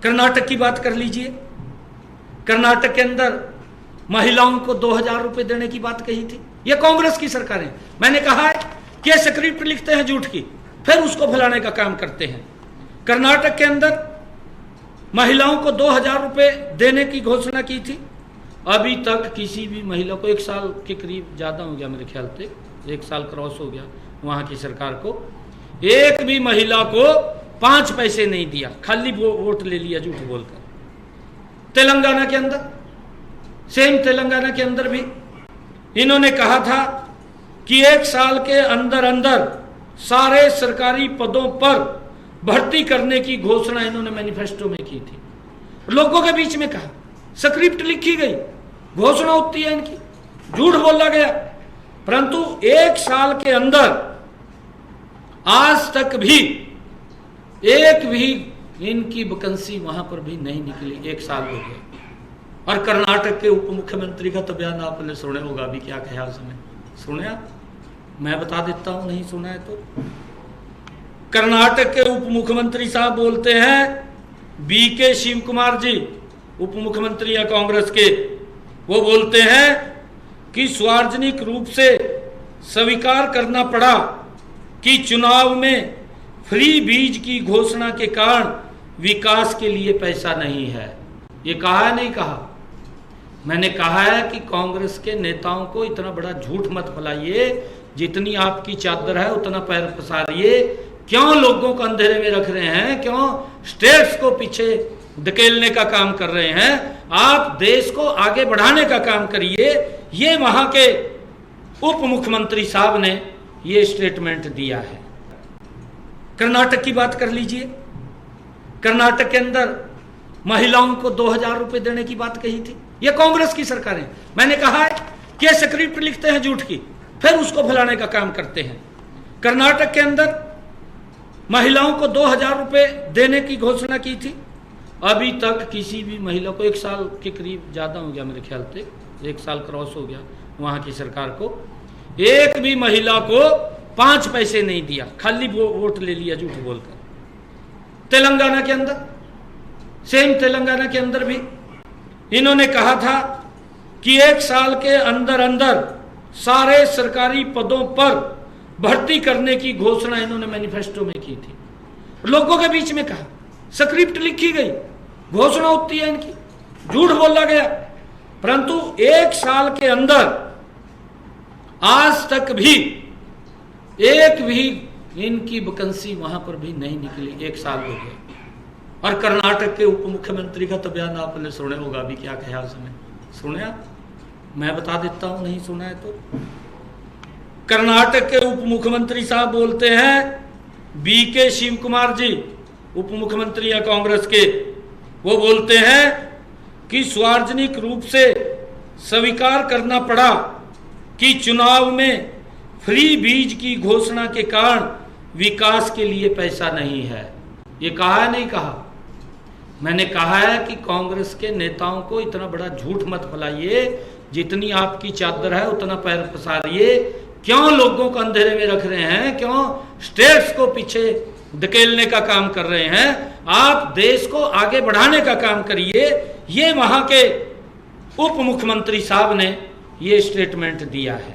कर्नाटक की बात कर लीजिए। कर्नाटक के अंदर महिलाओं को 2000 रुपए देने की बात कही थी। ये कांग्रेस की सरकार है। मैंने कहा है कि ये स्क्रिप्ट लिखते हैं झूठ की, फिर उसको फैलाने का काम करते हैं। कर्नाटक के अंदर महिलाओं को 2000 रुपए देने की घोषणा की थी। अभी तक किसी भी महिला को, 1 साल के करीब ज्यादा हो गया मेरे ख्याल से, 1 साल क्रॉस हो गया वहां की सरकार को, एक भी महिला को 5 पैसे नहीं दिया, खाली वोट ले लिया झूठ बोलकर। तेलंगाना के अंदर, सेम तेलंगाना के अंदर भी इन्होंने कहा था कि 1 साल के अंदर अंदर सारे सरकारी पदों पर भर्ती करने की घोषणा इन्होंने मैनिफेस्टो में की थी। लोगों के बीच में कहा, स्क्रिप्ट लिखी गई, घोषणा होती है इनकी, झूठ बोला गया, परंतु 1 साल के अंदर आज तक भी एक भी इनकी वैकेंसी वहां पर भी नहीं निकली। 1 साल हो गया। और कर्नाटक के उप मुख्यमंत्री का तो बयान आपने सुने होगा, अभी क्या ख्याल समय सुने आप? मैं बता देता हूं, नहीं सुना है तो। कर्नाटक के उप मुख्यमंत्री साहब बोलते हैं, बीके शिव कुमार जी उप मुख्यमंत्री है कांग्रेस के, वो बोलते हैं कि सार्वजनिक रूप से स्वीकार करना पड़ा कि चुनाव में फ्री बीज की घोषणा के कारण विकास के लिए पैसा नहीं है। ये कहा है, नहीं कहा? मैंने कहा है कि कांग्रेस के नेताओं को इतना बड़ा झूठ मत फैलाइए, जितनी आपकी चादर है उतना पैर पसारिए। क्यों लोगों को अंधेरे में रख रहे हैं? क्यों स्टेट्स को पीछे धकेलने का काम कर रहे हैं? आप देश को आगे बढ़ाने का काम करिए। ये वहां के उप मुख्यमंत्री साहब ने ये स्टेटमेंट दिया है। कर्नाटक की बात कर लीजिए। कर्नाटक के अंदर महिलाओं को 2000 रुपए देने की बात कही थी। ये कांग्रेस की सरकार है। मैंने कहा है कि ये स्क्रिप्ट लिखते हैं झूठ की, फिर उसको फैलाने का काम करते हैं। कर्नाटक के अंदर महिलाओं को 2000 रुपए देने की घोषणा की थी। अभी तक किसी भी महिला को, 1 साल के करीब ज्यादा हो गया मेरे ख्याल से, 1 साल क्रॉस हो गया वहां की सरकार को, एक भी महिला को 5 पैसे नहीं दिया, खाली वोट ले लिया झूठ बोलकर। तेलंगाना के अंदर, सेम तेलंगाना के अंदर भी इन्होंने कहा था कि 1 साल के अंदर अंदर सारे सरकारी पदों पर भर्ती करने की घोषणा इन्होंने मैनिफेस्टो में की थी। लोगों के बीच में कहा, स्क्रिप्ट लिखी गई, घोषणा होती है इनकी, झूठ बोला गया, परंतु 1 साल के अंदर आज तक भी एक भी इनकी वैकेंसी वहां पर भी नहीं निकली। 1 साल हो गया। और कर्नाटक के उप मुख्यमंत्री का तो बयान आपने सुने होगा, अभी क्या ख्याल समय सुने आप? मैं बता देता हूं, नहीं सुना है तो। कर्नाटक के उप मुख्यमंत्री साहब बोलते हैं, बीके शिव कुमार जी उप मुख्यमंत्री है कांग्रेस के, वो बोलते हैं कि सार्वजनिक रूप से स्वीकार करना पड़ा कि चुनाव में फ्री बीज की घोषणा के कारण विकास के लिए पैसा नहीं है। ये कहा है, नहीं कहा? मैंने कहा है कि कांग्रेस के नेताओं को इतना बड़ा झूठ मत फैलाइए, जितनी आपकी चादर है उतना पैर पसारिए। क्यों लोगों को अंधेरे में रख रहे हैं? क्यों स्टेट्स को पीछे धकेलने का काम कर रहे हैं? आप देश को आगे बढ़ाने का काम करिए। ये वहां के उप मुख्यमंत्री साहब ने ये स्टेटमेंट दिया है।